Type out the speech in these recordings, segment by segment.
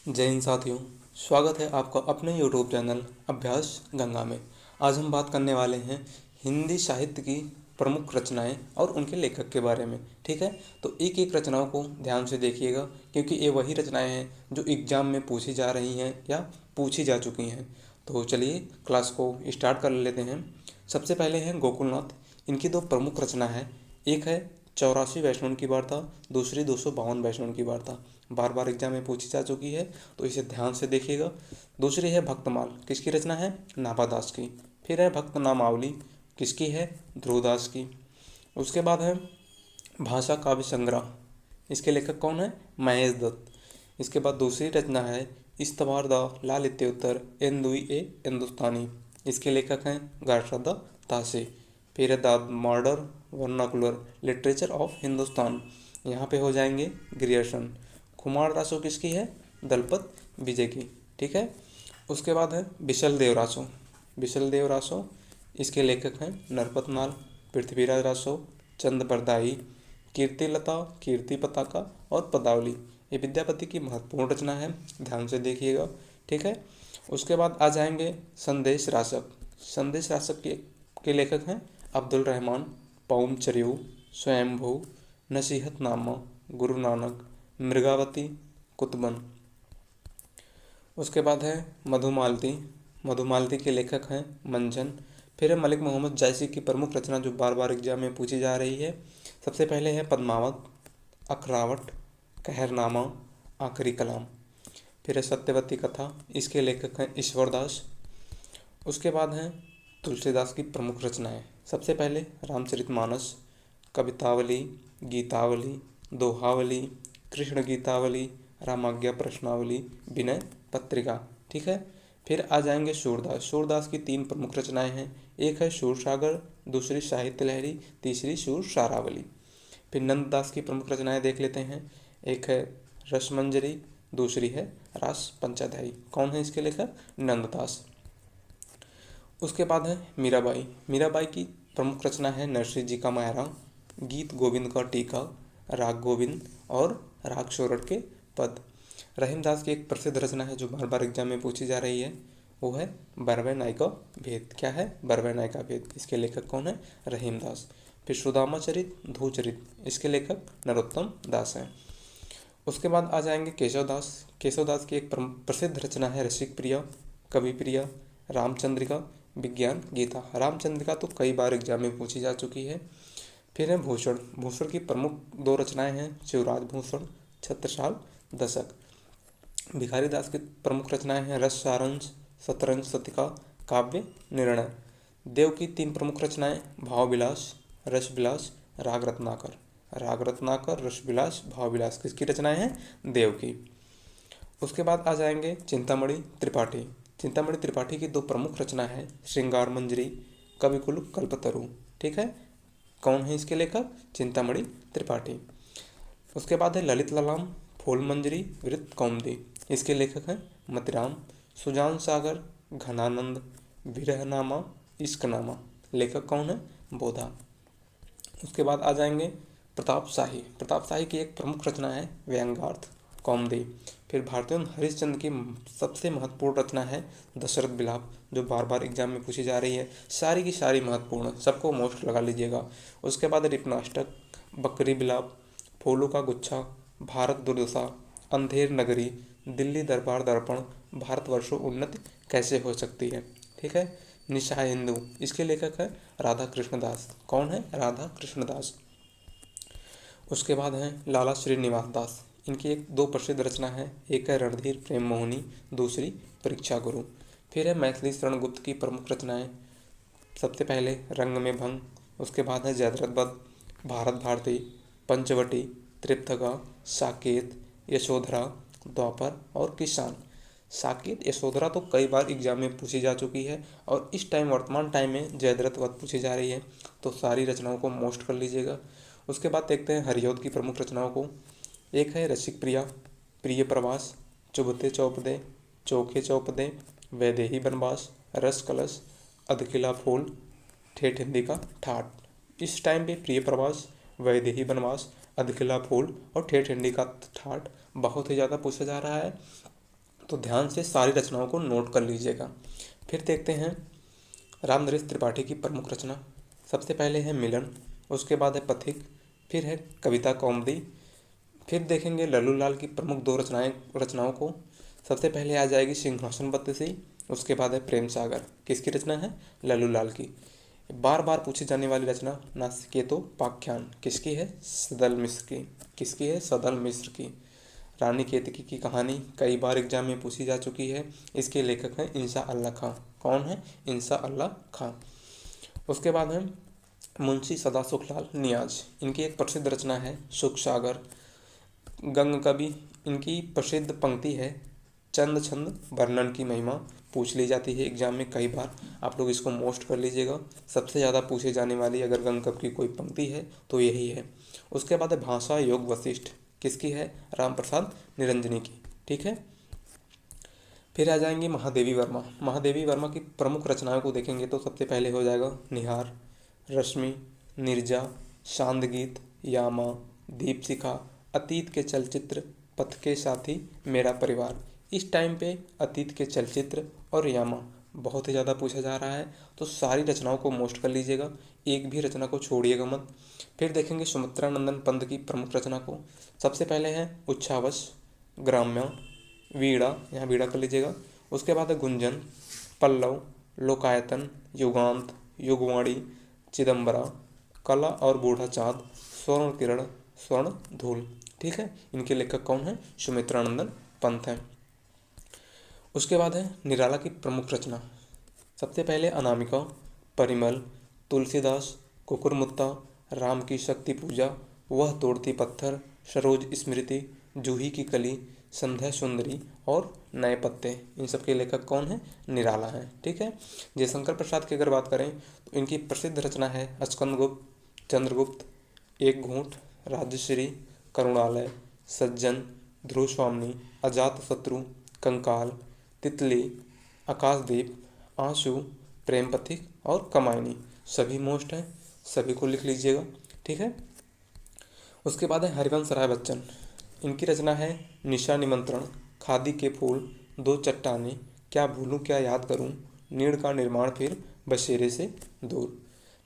जय हिंद साथियों। स्वागत है आपका अपने यूट्यूब चैनल अभ्यास गंगा में। आज हम बात करने वाले हैं हिंदी साहित्य की प्रमुख रचनाएं और उनके लेखक के बारे में। ठीक है, तो एक एक रचनाओं को ध्यान से देखिएगा क्योंकि ये वही रचनाएं हैं जो एग्जाम में पूछी जा रही हैं या पूछी जा चुकी हैं। तो चलिए क्लास को स्टार्ट कर लेते हैं। सबसे पहले हैं गोकुलनाथ। इनकी दो प्रमुख रचना है, एक है 84 वैष्णव की वार्ता, दूसरी 252 वैष्णव की वार्ता। बार बार एग्जाम में पूछी जा चुकी है तो इसे ध्यान से देखिएगा। दूसरी है भक्तमाल, किसकी रचना है? नाभादास की। फिर है भक्त नामावली, किसकी है? ध्रुवदास की। उसके बाद है भाषा काव्य संग्रह, इसके लेखक कौन है? महेश दत्त। इसके बाद दूसरी रचना है इस्तवार द लालित्योत्तर एंदुई ए हिंदुस्तानी, इसके लेखक हैं गार्षद तासे। फिर है the modern vernacular literature of Hindustan, यहाँ पे हो जाएंगे ग्रियर्सन। कुमार रासो किसकी है? दलपत विजय की। ठीक है। उसके बाद है बिशल देव रासो। बिशल देव रासो, इसके लेखक हैं नरपतमाल, पृथ्वीराज रासो, चंद बरदाई, कीर्तिलता, कीर्ति पताका और पदावली। ये विद्यापति की महत्वपूर्ण रचना है, ध्यान से देखिएगा। ठीक है। उसके बाद आ जाएंगे संदेश रासक। संदेश रासक के लेखक हैं अब्दुल रहमान, पौम चरियू, स्वयंभू, नसीहतनामा, गुरु नानक, मृगावती, कुतुबन। उसके बाद है मधुमालती। मधुमालती के लेखक हैं मंजन। फिर है मलिक मोहम्मद जायसी की प्रमुख रचना जो बार बार एग्जाम में पूछी जा रही है। सबसे पहले है पद्मावत, अखरावट, कहरनामा, आखिरी कलाम। फिर है सत्यवती कथा, इसके लेखक हैं ईश्वरदास। उसके बाद हैं तुलसीदास की प्रमुख रचनाएं। सबसे पहले रामचरितमानस, कवितावली, गीतावली, दोहावली, कृष्ण गीतावली, रामाज्ञा प्रश्नावली, विनय पत्रिका। ठीक है। फिर आ जाएंगे सूरदास। सूरदास की तीन प्रमुख रचनाएं हैं, एक है सूरसागर, दूसरी साहित्य लहरी, तीसरी सूर सारावली। फिर नंददास की प्रमुख रचनाएं देख लेते हैं, एक है रसमंजरी, दूसरी है रास पंचाध्यायी। कौन है इसके लेखक? नंददास। उसके बाद है मीराबाई। मीराबाई की प्रमुख रचना है नरसिंह जी का मायरा, गीत गोविंद का टीका, राग गोविंद और राग सोरठ के पद। रहीमदास की एक प्रसिद्ध रचना है जो बार बार एग्जाम में पूछी जा रही है, वो है बरवे नायका भेद। क्या है? बरवे नायका भेद। इसके लेखक कौन है? रहीमदास। फिर सुदामा चरित, धूचरित, इसके लेखक नरोत्तम दास हैं। उसके बाद आ जाएंगे केशवदास। केशवदास की एक प्रसिद्ध रचना है रसिक प्रिया, कवि प्रिया, रामचंद्रिका, विज्ञान गीता। रामचंद्रिका तो कई बार एग्जाम में पूछी जा चुकी है। फिर है भूषण। भूषण की प्रमुख दो रचनाएं हैं, शिवराज भूषण, छत्रसाल दशक। भिखारी दास की प्रमुख रचनाएं हैं रस सारंश, शतरंज शतिका, काव्य निर्णय। देव की तीन प्रमुख रचनाएं भाव विलास, रस विलास, राग रत्नाकर। राग रत्नाकर, रस विलास, भाव विलास किसकी रचनाएं हैं? देव की। उसके बाद आ जाएंगे चिंतामणि त्रिपाठी। चिंतामणि त्रिपाठी की दो प्रमुख रचना है श्रृंगार मंजरी, कविकुल कल्पतरु। ठीक है। कौन है इसके लेखक? चिंतामणि त्रिपाठी। उसके बाद है ललित ललाम, फूल मंजरी, वृत्त कौमुदी, इसके लेखक हैं मतिराम। सुजान सागर, घनानंद, विरहनामा, इश्कनामा, लेखक कौन है? बोधा। उसके बाद आ जाएंगे प्रताप शाही। प्रताप शाही की एक प्रमुख रचना है व्यंग्यार्थ, कौमुदी। फिर भारतेंदु हरिश्चंद्र की सबसे महत्वपूर्ण रचना है दशरथ विलाप जो बार बार एग्जाम में पूछी जा रही है। सारी की सारी महत्वपूर्ण, सबको मोस्ट लगा लीजिएगा। उसके बाद रिपनाष्टक, बकरी विलाप, फूलों का गुच्छा, भारत दुर्दशा, अंधेर नगरी, दिल्ली दरबार दर्पण, भारतवर्षों उन्नति कैसे हो सकती है। ठीक है। निशा हिंदू, इसके लेखक है राधा कृष्णदास। कौन है? राधा कृष्णदास। उसके बाद हैं लाला श्रीनिवास दास। इनकी एक दो प्रसिद्ध रचना है, एक है रणधीर प्रेम मोहिनी, दूसरी परीक्षा गुरु। फिर है मैथिली शरण गुप्त की प्रमुख रचनाएं। सबसे पहले रंग में भंग, उसके बाद है जयद्रथ वध, भारत भारती, पंचवटी, त्रिपथगा, साकेत, यशोधरा, द्वापर और किसान। साकेत यशोधरा तो कई बार एग्जाम में पूछी जा चुकी है और इस टाइम वर्तमान टाइम में जयद्रथ वध पूछी जा रही है, तो सारी रचनाओं को मोस्ट कर लीजिएगा। उसके बाद देखते हैं हरिऔध की प्रमुख रचनाओं को। एक है रसिक प्रिया, प्रिय प्रवास, चुभते चौपदे, चोखे चौपदे, वैदेही बनवास, रस कलश, अधकिला फूल, ठेठ हिंदी का ठाठ। इस टाइम पे प्रिय प्रवास, वैदेही बनवास, अधकिला फूल और ठेठ हिंदी का ठाठ बहुत ही ज़्यादा पूछा जा रहा है। तो ध्यान से सारी रचनाओं को नोट कर लीजिएगा। फिर देखते हैं रामनरेश त्रिपाठी की प्रमुख रचना। सबसे पहले है मिलन, उसके बाद है पथिक, फिर है कविता कौमुदी। फिर देखेंगे लल्लूलाल की प्रमुख दो रचनाओं को। सबसे पहले आ जाएगी सिंहासन बत्तीसी, उसके बाद है प्रेम सागर। किसकी रचना है? लल्लूलाल की। बार बार पूछी जाने वाली रचना नासिकेतोपाख्यान, किसकी है? सदल मिश्र की। किसकी है? सदल मिश्र की। रानी केतकी की कहानी कई बार एग्जाम में पूछी जा चुकी है। इसके लेखक हैं इंसा अल्लाह खां। कौन है? इंसा अल्लाह खां। उसके बाद है मुंशी सदासुखलाल नियाज, इनकी एक प्रसिद्ध रचना है सुख सागर। गंग कवि, इनकी प्रसिद्ध पंक्ति है चंद छंद वर्णन की महिमा। पूछ ली जाती है एग्जाम में कई बार, आप लोग इसको मोस्ट कर लीजिएगा। सबसे ज़्यादा पूछे जाने वाली अगर गंग कवि की कोई पंक्ति है तो यही है। उसके बाद है भाषा योग वशिष्ठ, किसकी है? राम प्रसाद निरंजनी की। ठीक है। फिर आ जाएंगे महादेवी वर्मा। महादेवी वर्मा की प्रमुख रचनाओं को देखेंगे तो सबसे पहले हो जाएगा निहार, रश्मि, निर्जा, चांद गीत, यामा, दीपशिखा, अतीत के चलचित्र, पथ के साथी, मेरा परिवार। इस टाइम पे अतीत के चलचित्र और यामा बहुत ही ज़्यादा पूछा जा रहा है, तो सारी रचनाओं को मोस्ट कर लीजिएगा, एक भी रचना को छोड़िएगा मत। फिर देखेंगे सुमित्रा नंदन पंत की प्रमुख रचना को। सबसे पहले है उच्छावस, ग्राम्य, वीणा, यहाँ वीणा कर लीजिएगा। उसके बाद है गुंजन, पल्लव, लोकायतन, युगांत, युगवाणी, चिदम्बरा, कला और बूढ़ा चाँद, स्वर्ण किरण, स्वर्ण धूल। ठीक है। इनके लेखक कौन है? सुमित्रानंदन पंत हैं। उसके बाद है निराला की प्रमुख रचना। सबसे पहले अनामिका, परिमल, तुलसीदास, कुकुरमुत्ता, राम की शक्ति पूजा, वह तोड़ती पत्थर, सरोज स्मृति, जूही की कली, संध्या सुंदरी और नए पत्ते। इन सब के लेखक कौन है? निराला हैं। ठीक है। जयशंकर प्रसाद की अगर बात करें तो इनकी प्रसिद्ध रचना है स्कंदगुप्त, चंद्रगुप्त, एक घूंट, राजश्री, करुणालय, सज्जन, ध्रुव स्वामी, अजात शत्रु, कंकाल, तितली, आकाशदीप, आंसू, प्रेम पथिक और कमायनी। सभी मोस्ट हैं, सभी को लिख लीजिएगा। ठीक है। उसके बाद है हरिवंश राय बच्चन, इनकी रचना है निशा निमंत्रण, खादी के फूल, दो चट्टानें, क्या भूलूं क्या याद करूं, नीड़ का निर्माण फिर, बसेरे से दूर।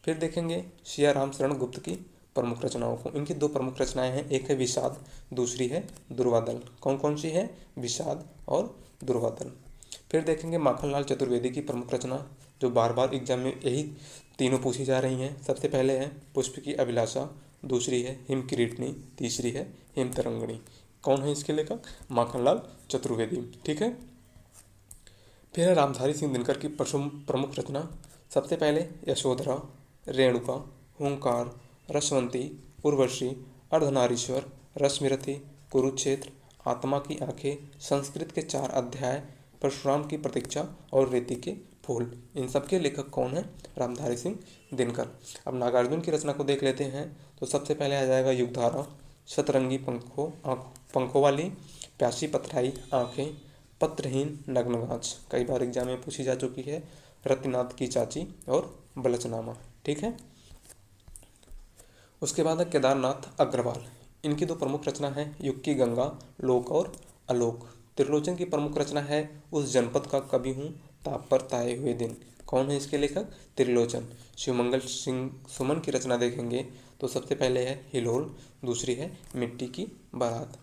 फिर देखेंगे सिया राम शरण गुप्त की प्रमुख रचनाओं को। इनकी दो प्रमुख रचनाएं हैं, एक है विषाद, दूसरी है दुर्वादल। कौन कौन सी है? विषाद और दुर्वादल। फिर देखेंगे माखनलाल चतुर्वेदी की प्रमुख रचना, जो बार बार एग्जाम में यही तीनों पूछी जा रही हैं। सबसे पहले है पुष्प की अभिलाषा, दूसरी है हिम किरीटनी, तीसरी है हिम तरंगिणी। कौन है इसके लेखक? माखनलाल चतुर्वेदी। ठीक है। फिर है रामधारी सिंह दिनकर की प्रमुख रचना। सबसे पहले यशोधरा, रेणुका, हुंकार, रसवंती, उर्वशी, अर्धनारीश्वर, रश्मिरथी, कुरुक्षेत्र, आत्मा की आंखें, संस्कृत के 4 अध्याय, परशुराम की प्रतीक्षा और रेती के फूल। इन सब के लेखक कौन है? रामधारी सिंह दिनकर। अब नागार्जुन की रचना को देख लेते हैं तो सबसे पहले आ जाएगा युगधारा, सतरंगी पंखों वाली, प्यासी पथराई आंखें, पत्रहीन नग्नगाछ। कई बार एग्जाम में पूछी जा चुकी है। रतिनाथ की चाची और बलचनामा। ठीक है। उसके बाद है केदारनाथ अग्रवाल, इनकी दो प्रमुख रचना है युग की गंगा, लोक और आलोक। त्रिलोचन की प्रमुख रचना है उस जनपद का कवि हूँ, ताप पर ताए हुए दिन। कौन है इसके लेखक? त्रिलोचन। शिवमंगल सिंह सुमन की रचना देखेंगे तो सबसे पहले है हिलोल, दूसरी है मिट्टी की बारात।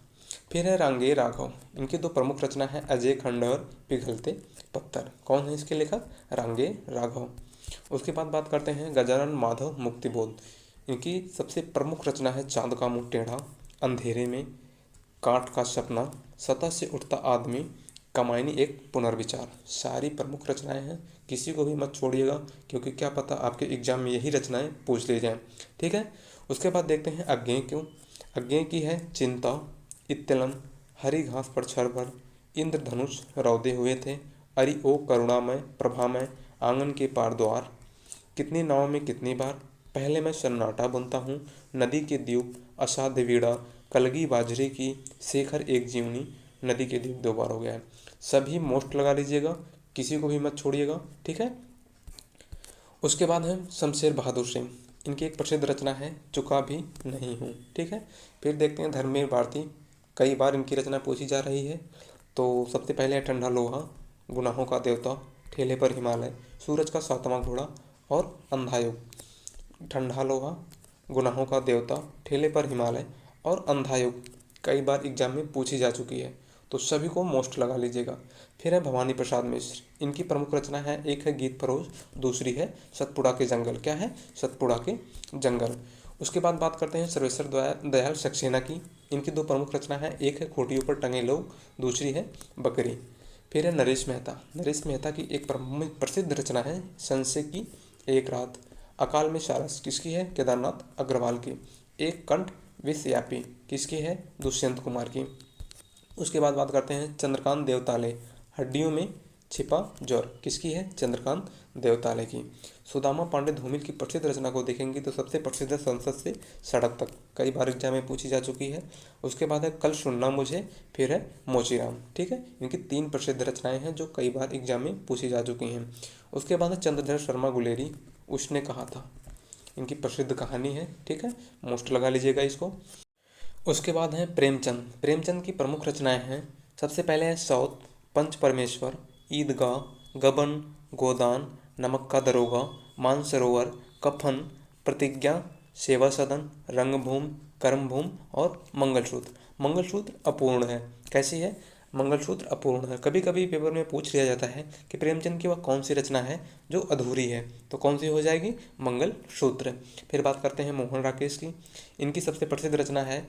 फिर है रांगे राघव, इनकी दो प्रमुख रचना है अजय खंडहर, पिघलते पत्थर। कौन है इसके लेखक? रांगे राघव। उसके बाद बात करते हैं गजानन माधव मुक्तिबोध, इनकी सबसे प्रमुख रचना है चांद का मुंह टेढ़ा, अंधेरे में, काठ का सपना, सतह से उठता आदमी, कमायनी एक पुनर्विचार। सारी प्रमुख रचनाएं हैं, किसी को भी मत छोड़िएगा, क्योंकि क्या पता आपके एग्जाम में यही रचनाएं पूछ ली जाएं। ठीक है। उसके बाद देखते हैं अज्ञेय क्यों। अज्ञेय की है चिंता, इत्तलम, हरी घास पर छरभर, इंद्रधनुष रौदे हुए थे, अरि ओ करुणामय प्रभामय, आंगन के पार द्वार, कितनी नाव में कितनी बार, पहले मैं सन्नाटा बुनता हूँ, नदी के द्वीप, असाध्य वीड़ा, कलगी बाजरे की, शेखर एक जीवनी, नदी के द्वीप 2 बार हो गया है। सभी मोस्ट लगा लीजिएगा, किसी को भी मत छोड़िएगा। ठीक है। उसके बाद है शमशेर बहादुर सिंह, इनकी एक प्रसिद्ध रचना है चुका भी नहीं हूँ। ठीक है। फिर देखते हैं धर्मवीर भारती, कई बार इनकी रचना पूछी जा रही है तो सबसे पहले है ठंडा लोहा, गुनाहों का देवता, ठेले पर हिमालय, सूरज का सातवां घोड़ा और अंधा युग। ठंडा लोहा, गुनाहों का देवता, ठेले पर हिमालय और अंधा युग कई बार एग्जाम में पूछी जा चुकी है, तो सभी को मोस्ट लगा लीजिएगा। फिर है भवानी प्रसाद मिश्र, इनकी प्रमुख रचना है, एक है गीत फरोज, दूसरी है सतपुड़ा के जंगल। क्या है? सतपुड़ा के जंगल। उसके बाद बात करते हैं सर्वेश्वर दयाल सक्सेना की, इनकी दो प्रमुख रचना है, एक है खूंटियों पर टंगे लोग, दूसरी है बकरी। फिर है नरेश मेहता, नरेश मेहता की एक प्रसिद्ध रचना है संशय की एक रात। अकाल में सारस किसकी है? केदारनाथ अग्रवाल की। एक कंठ विषयापी किसकी है? दुष्यंत कुमार की। उसके बाद बात करते हैं चंद्रकांत देवताले, हड्डियों में छिपा ज्वर किसकी है? चंद्रकांत देवताले की। सुदामा पांडे धूमिल की प्रसिद्ध रचना को देखेंगे तो सबसे प्रसिद्ध है संसद से सड़क तक, कई बार एग्जाम में पूछी जा चुकी है। उसके बाद है कल सुनना मुझे, फिर है मोचीराम। ठीक है, इनकी तीन प्रसिद्ध रचनाएं हैं जो कई बार एग्जाम में पूछी जा चुकी हैं। उसके बाद है चंद्रधर शर्मा गुलेरी, उसने कहा था, इनकी प्रसिद्ध कहानी है। ठीक है, मोस्ट लगा लीजिएगा इसको। उसके बाद है प्रेमचंद, प्रेमचंद की प्रमुख रचनाएं हैं, सबसे पहले है सौत, पंच परमेश्वर, ईदगाह, गबन, गोदान, नमक का दरोगा, मानसरोवर, कफन, प्रतिज्ञा, सेवा सदन, रंगभूमि, कर्मभूमि और मंगलसूत्र। मंगलसूत्र अपूर्ण है, कैसी है? मंगलसूत्र अपूर्ण है। कभी कभी पेपर में पूछ लिया जाता है कि प्रेमचंद की वह कौन सी रचना है जो अधूरी है, तो कौन सी हो जाएगी? मंगलसूत्र। फिर बात करते हैं मोहन राकेश की, इनकी सबसे प्रसिद्ध रचना है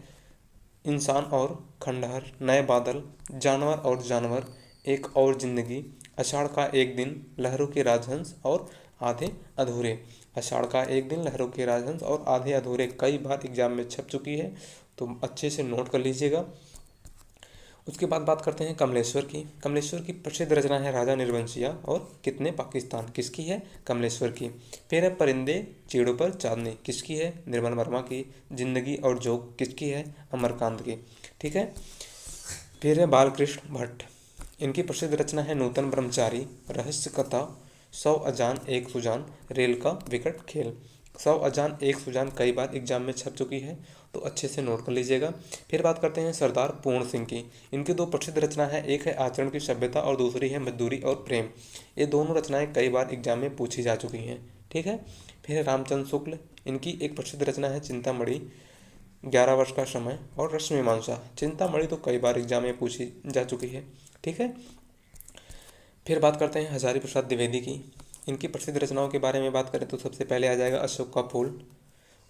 इंसान और खंडहर, नए बादल, जानवर और जानवर, एक और जिंदगी, आषाढ़ का एक दिन, लहरों के राजहंस और आधे अधूरे। आषाढ़ का एक दिन, लहरों के राजहंस और आधे अधूरे कई बार एग्जाम में छप चुकी है, तो अच्छे से नोट कर लीजिएगा। उसके बाद बात करते हैं कमलेश्वर की, कमलेश्वर की प्रसिद्ध रचना है राजा निर्वंशिया और कितने पाकिस्तान किसकी है? कमलेश्वर की। फिर है परिंदे चीड़ों पर चांदनी किसकी है? निर्मल वर्मा की। जिंदगी और जोग किसकी है? अमरकांत की। ठीक है, फिर है बालकृष्ण भट्ट, इनकी प्रसिद्ध रचना है नूतन ब्रह्मचारी, रहस्य कथा, 100 अजान एक सुजान, रेल का विकट खेल। 100 अजान एक सुजान कई बार एग्जाम में छप चुकी है, तो अच्छे से नोट कर लीजिएगा। फिर बात करते हैं सरदार पूर्ण सिंह की, इनकी दो प्रसिद्ध रचना है, एक है आचरण की सभ्यता और दूसरी है मजदूरी और प्रेम। ये दोनों रचनाएं कई बार एग्जाम में पूछी जा चुकी हैं। ठीक है, फिर है रामचंद्र शुक्ल, इनकी एक प्रसिद्ध रचना है चिंतामणि, 11 वर्ष का समय और रश्मिमांसा। चिंतामणि तो कई बार एग्जाम में पूछी जा चुकी है। ठीक है, फिर बात करते हैं हजारी प्रसाद द्विवेदी की, इनकी प्रसिद्ध रचनाओं के बारे में बात करें तो सबसे पहले आ जाएगा अशोक का फूल,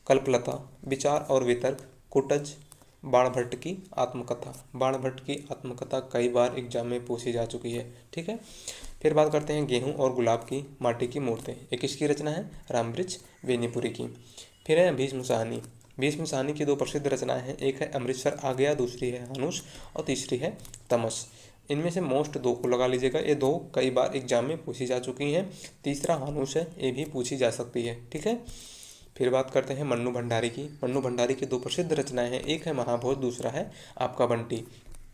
कल्पलता, विचार और वितर्क, कुटज, बाणभट्ट की आत्मकथा। बाणभट्ट की आत्मकथा कई बार एग्जाम में पूछी जा चुकी है। ठीक है, फिर बात करते हैं गेहूं और गुलाब की, माटी की मूर्तें, एक किसकी रचना है? रामवृक्ष बेनीपुरी की। फिर है भीष्म साहनी, भीष्म साहनी की दो प्रसिद्ध रचनाएं हैं, एक है अमृतसर आ गया, दूसरी है हनुष और तीसरी है तमस। इनमें से मोस्ट दो को लगा लीजिएगा, ये दो कई बार एग्जाम में पूछी जा चुकी हैं। तीसरा हानुष है, ये भी पूछी जा सकती है। ठीक है, फिर बात करते हैं मन्नू भंडारी की, मन्नू भंडारी की दो प्रसिद्ध रचनाएं हैं, एक है महाभोज, दूसरा है आपका बंटी।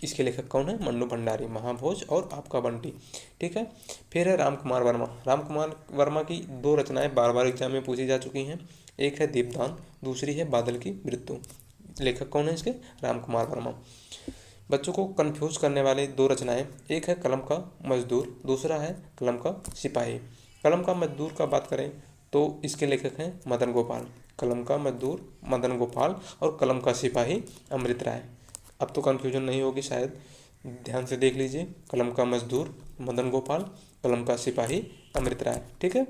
इसके लेखक कौन है? मन्नू भंडारी, महाभोज और आपका बंटी। ठीक है, फिर है राम कुमार वर्मा, राम कुमार वर्मा की दो रचनाएं बार बार एग्जाम में पूछी जा चुकी हैं, एक है दीपदान, दूसरी है बादल की मृत्यु। लेखक कौन है इसके? राम कुमार वर्मा। बच्चों को कंफ्यूज करने वाली दो रचनाएं, एक है कलम का मजदूर, दूसरा है कलम का सिपाही। कलम का मजदूर का बात करें तो इसके लेखक हैं मदन गोपाल। कलम का मजदूर मदन गोपाल और कलम का सिपाही अमृत राय। अब तो कंफ्यूजन नहीं होगी शायद, ध्यान से देख लीजिए, कलम का मजदूर मदन गोपाल, कलम का सिपाही अमृत राय। ठीक है,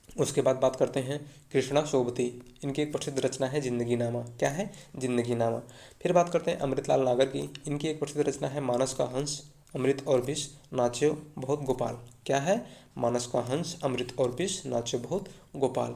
उसके बाद बात करते हैं कृष्णा सोबती, इनकी एक प्रसिद्ध रचना है जिंदगी नामा। क्या है? जिंदगी नामा। फिर बात करते हैं अमृतलाल नागर की, इनकी एक प्रसिद्ध रचना है मानस का हंस, अमृत और विष, नाच्यो बहुत गोपाल। क्या है? मानस का हंस, अमृत और विष, नाच्यो बहुत गोपाल।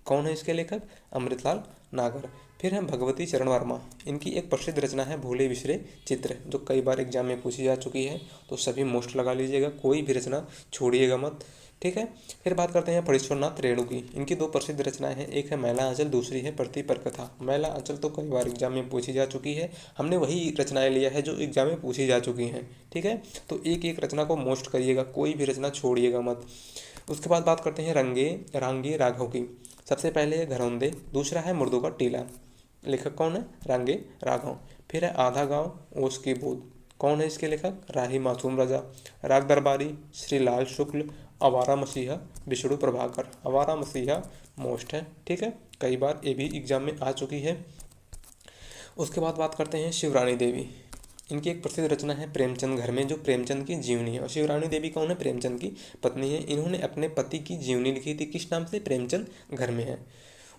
कौन है इसके लेखक? अमृतलाल नागर। फिर है भगवती चरण वर्मा, इनकी एक प्रसिद्ध रचना है भूले बिसरे चित्र, जो कई बार एग्जाम में पूछी जा चुकी है, तो सभी मोस्ट लगा लीजिएगा, कोई भी रचना छोड़िएगा मत। ठीक है, फिर बात करते हैं फणीश्वरनाथ रेणु की, इनकी दो प्रसिद्ध रचनाएं हैं, एक है मैला आंचल, दूसरी है प्रति पर कथा। मैला आंचल तो कई बार एग्जाम में पूछी जा चुकी है, हमने वही रचनाएं लिया है जो एग्जाम में पूछी जा चुकी हैं। ठीक है, तो एक एक रचना को मोस्ट करिएगा, कोई भी रचना छोड़िएगा मत। उसके बाद बात करते हैं रांगे राघव की, सबसे पहले है घरौंदे, दूसरा है मुर्दों का टीला। लेखक कौन है? रांगे राघव। फिर है आधा गाँव ओस की बूंद, कौन है इसके लेखक? राही मासूम रजा। राग दरबारी श्री लाल शुक्ल। आवारा मसीहा विष्णु प्रभाकर। आवारा मसीहा मोस्ट है, ठीक है, कई बार ये भी एग्जाम में आ चुकी है। उसके बाद बात करते हैं शिवरानी देवी। इनकी एक प्रसिद्ध रचना है प्रेमचंद घर में, जो प्रेमचंद की जीवनी है। और शिवरानी देवी कौन है? प्रेमचंद की पत्नी है। इन्होंने अपने पति की जीवनी लिखी थी, किस नाम से? प्रेमचंद घर में है।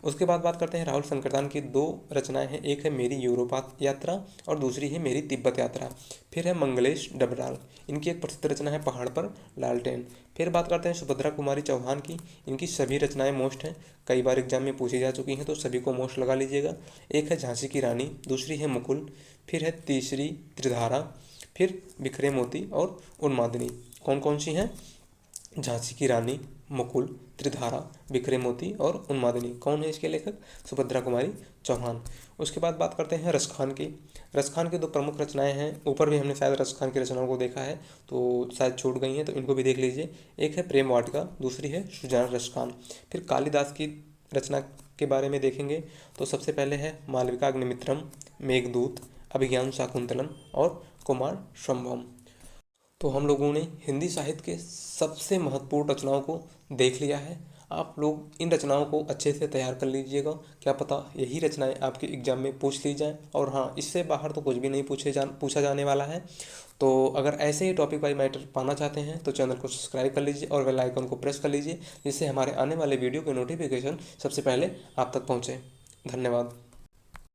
उसके बाद बात करते हैं राहुल शंकरदान की दो रचनाएं हैं, एक है मेरी यूरोप यात्रा और दूसरी है मेरी तिब्बत यात्रा। फिर है मंगलेश डबराल, इनकी एक प्रसिद्ध रचना है पहाड़ पर लालटेन। फिर बात करते हैं सुभद्रा कुमारी चौहान की, इनकी सभी रचनाएं मोस्ट हैं, कई बार एग्जाम में पूछी जा चुकी हैं, तो सभी को मोस्ट लगा लीजिएगा। एक है झांसी की रानी, दूसरी है मुकुल, फिर है तीसरी त्रिधारा, फिर बिखरे मोती और उन्मादिनी। कौन कौन सी हैं? झांसी की रानी, मुकुल, त्रिधारा, बिखरे मोती और उन्मादिनी। कौन है इसके लेखक? सुभद्रा कुमारी चौहान। उसके बाद बात करते हैं रसखान की। रसखान की दो प्रमुख रचनाएं हैं, ऊपर भी हमने शायद रसखान की रचनाओं को देखा है, तो शायद छूट गई हैं, तो इनको भी देख लीजिए। एक है प्रेम वाटिका, दूसरी है सुजान रसखान। फिर कालिदास की रचना के बारे में देखेंगे तो सबसे पहले है मालविका अग्निमित्रम, मेघदूत, अभिज्ञान शाकुंतलम और कुमार संभवम। तो हम लोगों ने हिंदी साहित्य के सबसे महत्वपूर्ण रचनाओं को देख लिया है। आप लोग इन रचनाओं को अच्छे से तैयार कर लीजिएगा, क्या पता यही रचनाएं आपके एग्जाम में पूछ ली जाएं। और हाँ, इससे बाहर तो कुछ भी नहीं पूछा जाने वाला है। तो अगर ऐसे ही टॉपिक वाइज मैटर पाना चाहते हैं तो चैनल को सब्सक्राइब कर लीजिए और बेल आइकन को प्रेस कर लीजिए, जिससे हमारे आने वाले वीडियो के नोटिफिकेशन सबसे पहले आप तक पहुँचे। धन्यवाद।